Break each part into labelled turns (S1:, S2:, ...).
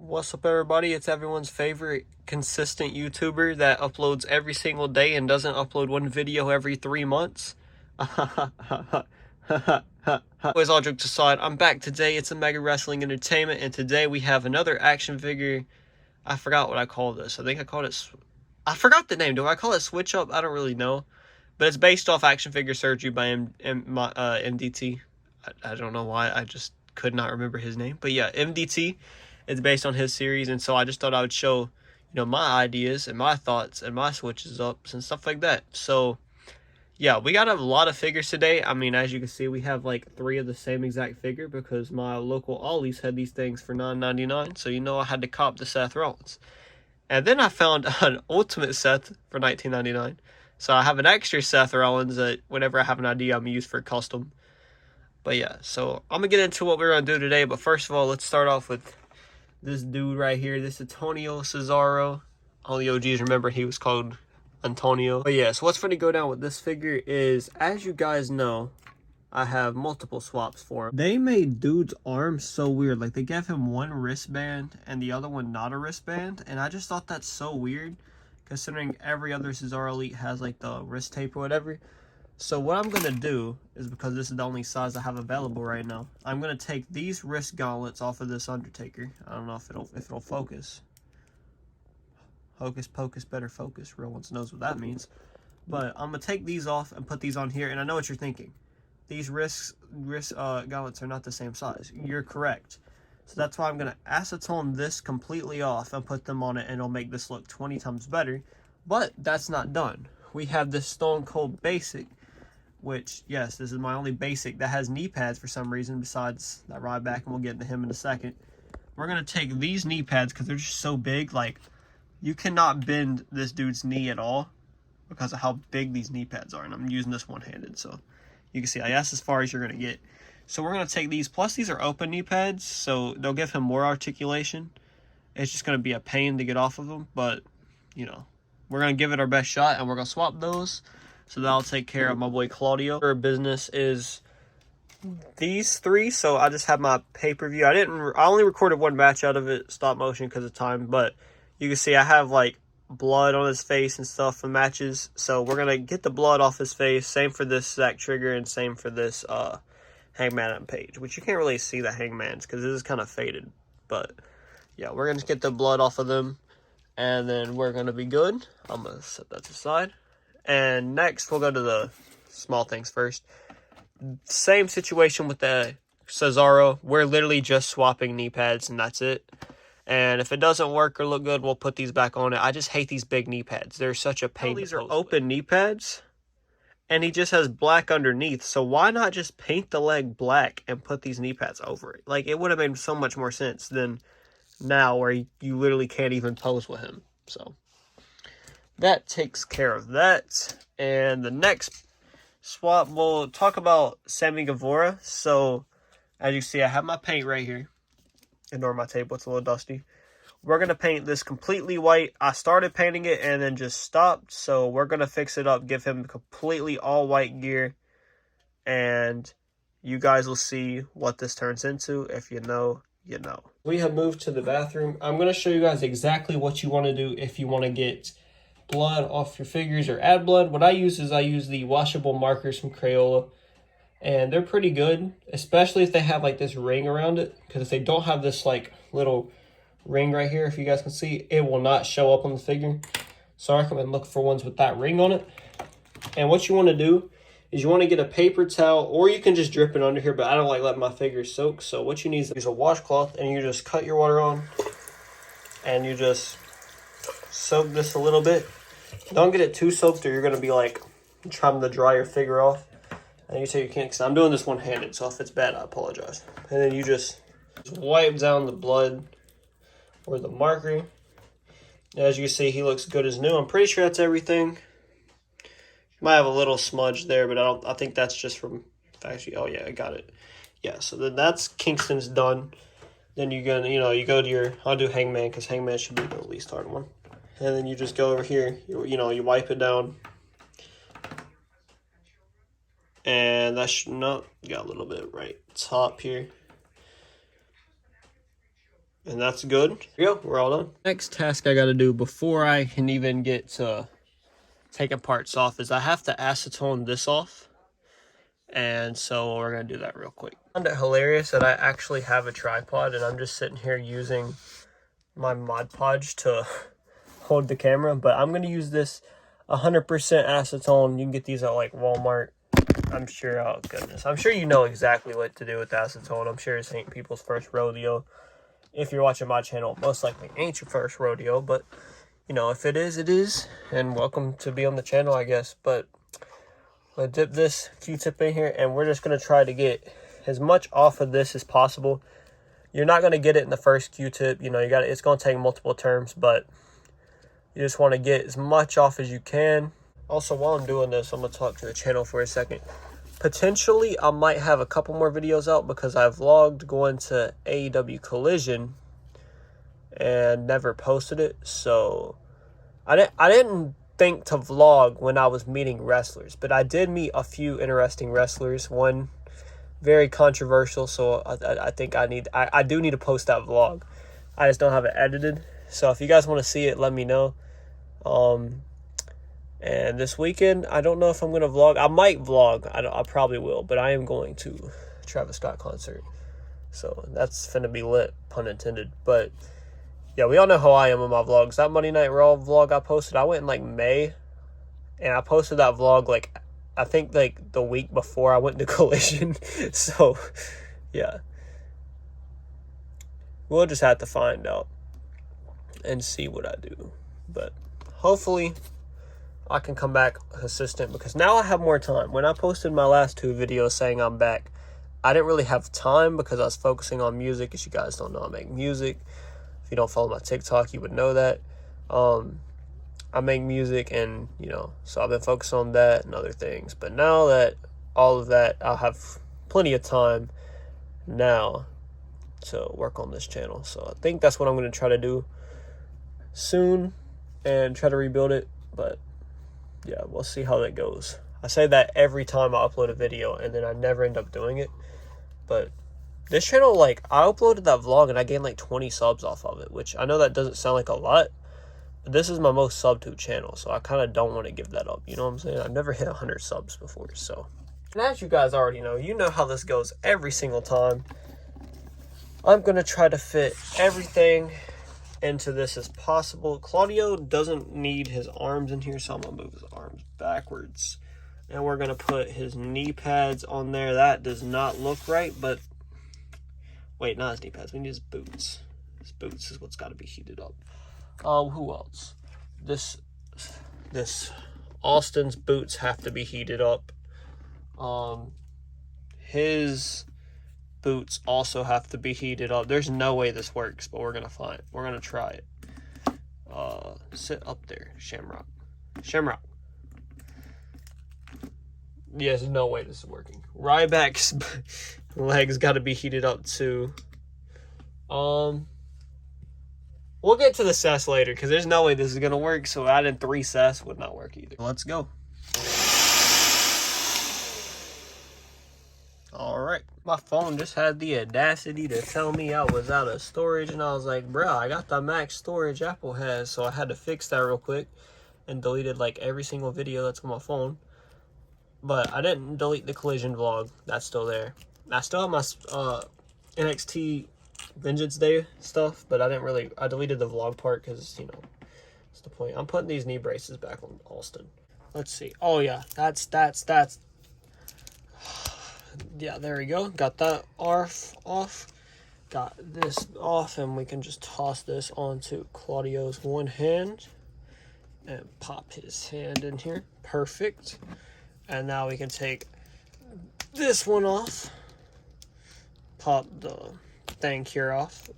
S1: What's up, everybody? It's everyone's favorite consistent YouTuber that uploads every single day and doesn't upload one video every 3 months. Always, all jokes aside, I'm back today. It's a Mega Wrestling Entertainment, and today we have another action figure. I forgot what I called this. I think I called it... I forgot the name. Do I call it Switch Up? I don't really know. But it's based off Action Figure Surgery by MDT. I don't know why. I just could not remember his name. But yeah, MDT. It's based on his series, and so I just thought I would show, my ideas and my thoughts and my switches ups and stuff like that. So, yeah, we got a lot of figures today. I mean, as you can see, we have like 3 of the same exact figure because my local Ollie's had these things for $9.99. So, I had to cop the Seth Rollins. And then I found an Ultimate Seth for $19.99. So, I have an extra Seth Rollins that whenever I have an idea, I'm used for custom. But yeah, so I'm going to get into what we're going to do today. But first of all, let's start off with this dude right here, this Antonio Cesaro. All the OGs remember he was called Antonio. But yeah, so what's going to go down with this figure is, as you guys know, I have multiple swaps for him. They made dude's arms so weird. Like, they gave him one wristband and the other one not a wristband. And I just thought that's so weird, considering every other Cesaro Elite has, like, the wrist tape or whatever. So what I'm going to do is, because this is the only size I have available right now, I'm going to take these wrist gauntlets off of this Undertaker. I don't know if it'll focus. Hocus pocus, better focus. Real ones knows what that means. But I'm going to take these off and put these on here. And I know what you're thinking. These wrist gauntlets are not the same size. You're correct. So that's why I'm going to acetone this completely off and put them on it, and it'll make this look 20 times better. But that's not done. We have this Stone Cold Basic, which, yes, this is my only basic that has knee pads for some reason, besides that Ryback, and we'll get into him in a second. We're going to take these knee pads because they're just so big. Like, you cannot bend this dude's knee at all because of how big these knee pads are. And I'm using this one-handed, so you can see that's as far as you're going to get. So we're going to take these. Plus, these are open knee pads, so they'll give him more articulation. It's just going to be a pain to get off of them, but, we're going to give it our best shot, and we're going to swap those. So that'll take care of my boy Claudio. Her business is these 3. So I just have my pay-per-view. I only recorded one match out of it, stop motion because of time. But you can see I have like blood on his face and stuff from matches. So we're gonna get the blood off his face. Same for this Zack Trigger and same for this Hangman and Page, which you can't really see the Hangman's because this is kind of faded. But yeah, we're gonna get the blood off of them, and then we're gonna be good. I'm gonna set that aside. And next, we'll go to the small things first. Same situation with the Cesaro. We're literally just swapping knee pads, and that's it. And if it doesn't work or look good, we'll put these back on it. I just hate these big knee pads. They're such a pain. These are open knee pads, and he just has black underneath. So why not just paint the leg black and put these knee pads over it? Like, it would have made so much more sense than now where you literally can't even pose with him. So that takes care of that. And the next swap, we'll talk about Sammy Guevara. So, as you see, I have my paint right here. Ignore my table, it's a little dusty. We're going to paint this completely white. I started painting it and then just stopped. So, we're going to fix it up, give him completely all white gear. And you guys will see what this turns into. If you know, you know. We have moved to the bathroom. I'm going to show you guys exactly what you want to do if you want to get blood off your figures or add blood. What I use the washable markers from Crayola, and they're pretty good, especially if they have like this ring around it, because if they don't have this like little ring right here, if you guys can see, it will not show up on the figure. So I recommend look for ones with that ring on it. And what you want to do is you want to get a paper towel, or you can just drip it under here, but I don't like letting my fingers soak. So what you need is a washcloth, and you just cut your water on, and you just soak this a little bit. Don't get it too soaked or you're going to be like trying to dry your figure off. And you say you can't, because I'm doing this one-handed, so if it's bad, I apologize. And then you just wipe down the blood or the marker. As you see, he looks good as new. I'm pretty sure that's everything. Might have a little smudge there, but I think that's just from, actually, oh yeah, I got it. Yeah, so then that's Kingston's done. Then you go to your, I'll do Hangman, because Hangman should be the least hard one. And then you just go over here, you wipe it down. And that should not, got a little bit right top here. And that's good. Yeah, we're all done. Next task I gotta do before I can even get to taking parts off is I have to acetone this off. And so we're gonna do that real quick. I found it hilarious that I actually have a tripod and I'm just sitting here using my Mod Podge to hold the camera, but I'm gonna use this 100% acetone. You can get these at like Walmart. I'm sure, oh goodness, I'm sure you know exactly what to do with acetone. I'm sure this ain't people's first rodeo. If you're watching my channel, most likely ain't your first rodeo, but you know, if it is, it is. And welcome to be on the channel, I guess. But I'm gonna dip this Q-tip in here and we're just gonna try to get as much off of this as possible. You're not gonna get it in the first Q-tip, you know, it's gonna take multiple turns, but you just want to get as much off as you can. Also, while I'm doing this, I'm gonna talk to the channel for a second. Potentially, I might have a couple more videos out because I vlogged going to AEW Collision and never posted it. So I didn't think to vlog when I was meeting wrestlers, but I did meet a few interesting wrestlers. One very controversial, so I think I do need to post that vlog. I just don't have it edited. So if you guys want to see it, let me know. And this weekend, I don't know if I'm going to vlog. I might vlog. I probably will. But I am going to Travis Scott concert. So that's finna be lit, pun intended. But yeah, we all know how I am with my vlogs. That Monday Night Raw vlog I posted, I went in like May. And I posted that vlog like, I think like the week before I went to Collision. So yeah. We'll just have to find out and see what I do. But hopefully I can come back consistent because now I have more time. When I posted my last 2 videos saying I'm back, I didn't really have time because I was focusing on music. As you guys don't know, I make music. If you don't follow my TikTok, you would know that. I make music and, you know, so I've been focused on that and other things. But now that all of that, I'll have plenty of time now to work on this channel. So I think that's what I'm going to try to do soon and try to rebuild it. But yeah, we'll see how that goes. I say that every time I upload a video and then I never end up doing it. But this channel, like, I uploaded that vlog and I gained like 20 subs off of it, which I know that doesn't sound like a lot, but this is my most sub to channel, so I kind of don't want to give that up. You know what I'm saying? I've never hit 100 subs before, so. And as you guys already know, you know how this goes every single time. I'm going to try to fit everything into this as possible. Claudio doesn't need his arms in here, so I'm gonna move his arms backwards. And we're gonna put his knee pads on there. That does not look right, but wait, not his knee pads. We need his boots. His boots is what's got to be heated up. Who else? This Austin's boots have to be heated up. His boots also have to be heated up. There's no way this works, but we're gonna try it. Sit up there, Shamrock. Yeah, there's no way this is working. Ryback's legs got to be heated up too. We'll get to the cess later because there's no way this is gonna work. So adding 3 cess would not work either. Let's go. Alright, my phone just had the audacity to tell me I was out of storage, and I was like, bruh, I got the max storage Apple has, so I had to fix that real quick and deleted like every single video that's on my phone. But I didn't delete the collision vlog. That's still there. I still have my NXT Vengeance Day stuff, but I deleted the vlog part because, you know, that's the point. I'm putting these knee braces back on Austin. Let's see. Oh yeah, that's yeah, there we go. Got that off. Got this off, and we can just toss this onto Claudio's one hand and pop his hand in here. Perfect. And now we can take this one off, pop the thing here off,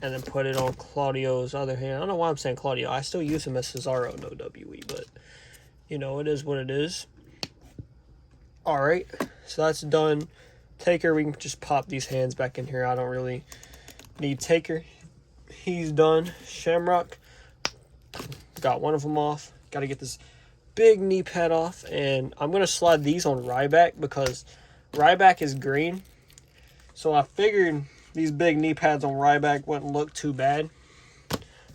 S1: and then put it on Claudio's other hand. I don't know why I'm saying Claudio. I still use him as Cesaro in OWE, but, you know, it is what it is. Alright, so that's done. Taker, we can just pop these hands back in here. I don't really need Taker. He's done. Shamrock, got one of them off. Got to get this big knee pad off, and I'm going to slide these on Ryback because Ryback is green. So I figured these big knee pads on Ryback wouldn't look too bad.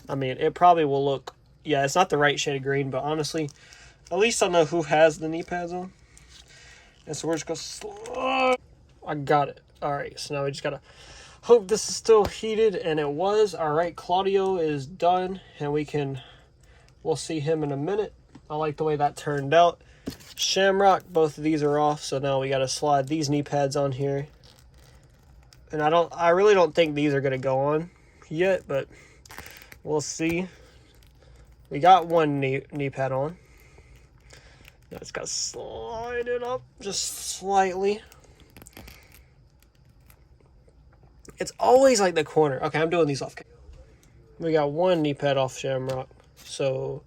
S1: I mean, it probably will look, yeah, it's not the right shade of green, but honestly, at least I know who has the knee pads on. And so we're just going to slide. I got it. All right, so now we just got to hope this is still heated, and it was. All right, Claudio is done, and we'll see him in a minute. I like the way that turned out. Shamrock, both of these are off, so now we got to slide these knee pads on here. And I really don't think these are going to go on yet, but we'll see. We got one knee pad on. Now it's got to slide it up just slightly. It's always like the corner. Okay, I'm doing these off camera. We got one knee pad off Shamrock, so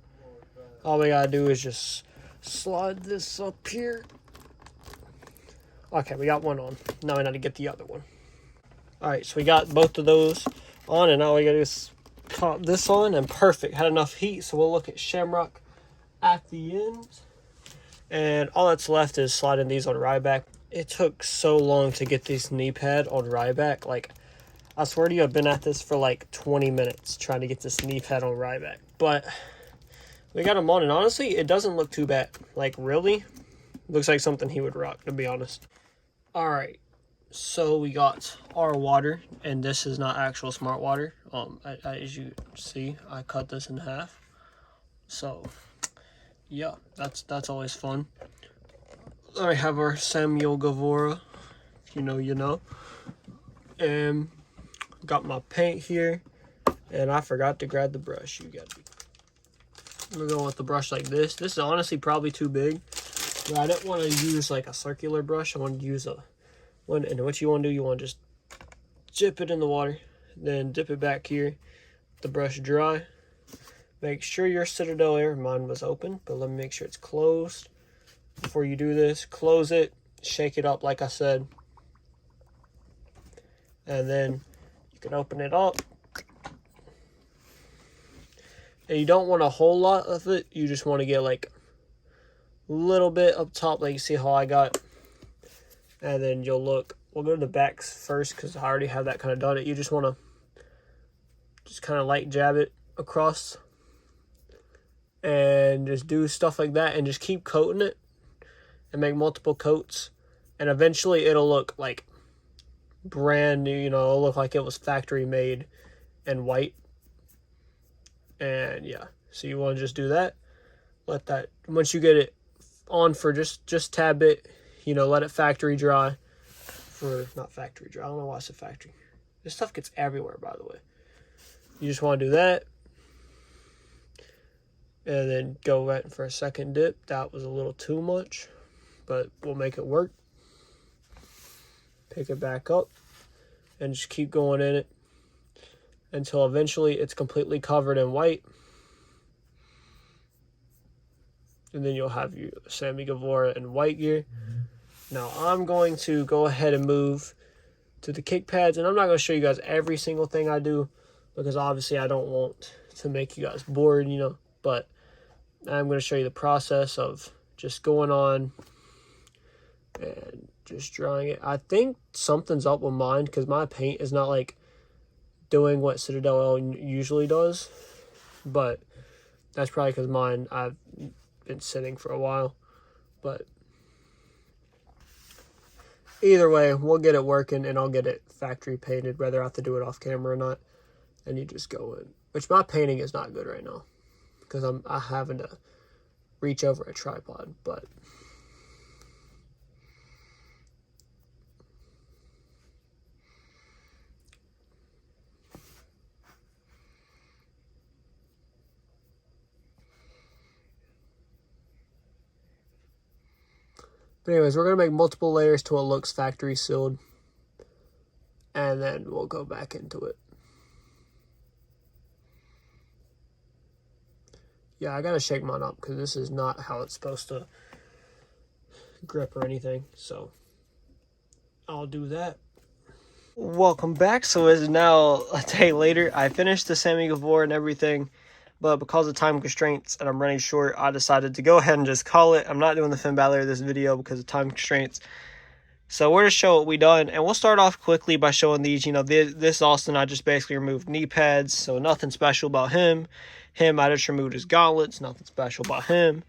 S1: all we got to do is just slide this up here. Okay, we got one on. Now we need to get the other one. All right, so we got both of those on, and now we got to just pop this on, and perfect. Had enough heat, so we'll look at Shamrock at the end. And all that's left is sliding these on Ryback. It took so long to get this knee pad on Ryback. Like, I swear to you, I've been at this for like 20 minutes trying to get this knee pad on Ryback. But we got him on, and honestly, it doesn't look too bad. Like, really? Looks like something he would rock, to be honest. All right, so we got our water, and this is not actual smart water. As you see, I cut this in half. So, yeah, that's always fun. I have our Samuel Gavora. If you know, you know. And got my paint here, and I forgot to grab the brush. We're going with the brush like this. This is honestly probably too big, but I didn't want to use like a circular brush. I wanted to use a one. And what you want to do, you want to just dip it in the water, then dip it back here. The brush dry. Make sure your Citadel Air, mine was open, but let me make sure it's closed. Before you do this, close it, shake it up like I said, and then you can open it up. And you don't want a whole lot of it, you just want to get like a little bit up top, like you see how I got. And then you'll look, we'll go to the backs first because I already have that kind of done it. You just want to just kind of light jab it across and just do stuff like that, and just keep coating it and make multiple coats, and eventually it'll look like brand new. You know, it'll look like it was factory made and white. And yeah, so you want to just do that. Let that, once you get it on for just tad bit, you know, let it factory dry for, not factory dry, I don't know why I said factory. This stuff gets everywhere, by the way. You just want to do that, and then go right for a second dip. That was a little too much, but we'll make it work. Pick it back up and just keep going in it until eventually it's completely covered in white. And then you'll have your Sammy Gavora in white gear. Now I'm going to go ahead and move to the kick pads, and I'm not going to show you guys every single thing I do because obviously I don't want to make you guys bored, you know, but I'm going to show you the process of just going on and just drying it. I think something's up with mine because my paint is not like doing what Citadel L usually does, but that's probably because mine, I've been sitting for a while. But either way, we'll get it working, and I'll get it factory painted, whether I have to do it off camera or not. And you just go in, which my painting is not good right now because I'm having to reach over a tripod, but anyways, we're going to make multiple layers till it looks factory sealed, and then we'll go back into it. Yeah, I got to shake mine up because this is not how it's supposed to grip or anything, so I'll do that. Welcome back. So it's now a day later. I finished the Sammy Gavora and everything, but because of time constraints and I'm running short, I decided to go ahead and just call it. I'm not doing the fin battler this video because of time constraints. So we're to show what we done, and we'll start off quickly by showing these. You know, this Austin, I just basically removed knee pads, so nothing special about him. I just removed his gauntlets, nothing special about him.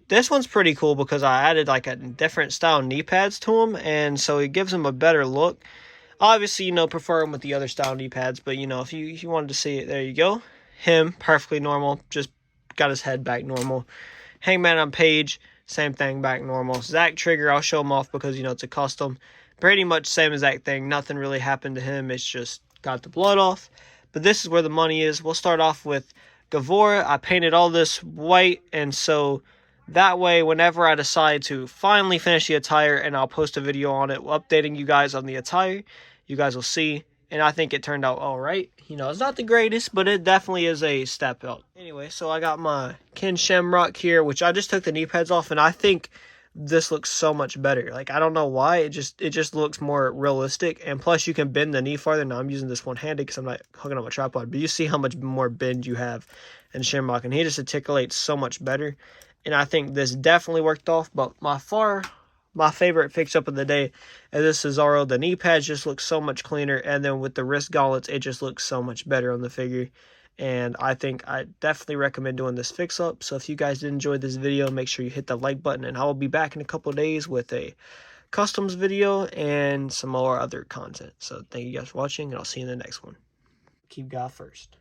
S1: This one's pretty cool because I added like a different style knee pads to him, and so it gives him a better look. Obviously, you know, prefer him with the other style knee pads, but you know, if you wanted to see it, there you go. Him, perfectly normal, just got his head back normal. Hangman on Page, same thing, back normal. Zach Trigger, I'll show him off because, you know, it's a custom. Pretty much same exact thing. Nothing really happened to him. It's just got the blood off. But this is where the money is. We'll start off with Gavora. I painted all this white, and so that way, whenever I decide to finally finish the attire, and I'll post a video on it updating you guys on the attire, you guys will see. And I think it turned out all right. You know, it's not the greatest, but it definitely is a step up. Anyway, so I got my Ken Shamrock here, which I just took the knee pads off, and I think this looks so much better. Like, I don't know why, it just looks more realistic, and plus you can bend the knee farther. Now I'm using this one-handed because I'm not hooking up my tripod, but you see how much more bend you have in Shamrock, and he just articulates so much better. And I think this definitely worked off, but my favorite fix-up of the day is this Cesaro. The knee pads just look so much cleaner, and then with the wrist gauntlets, it just looks so much better on the figure. And I think I definitely recommend doing this fix-up. So if you guys did enjoy this video, make sure you hit the like button, and I will be back in a couple of days with a customs video and some more other content. So thank you guys for watching, and I'll see you in the next one. Keep God first.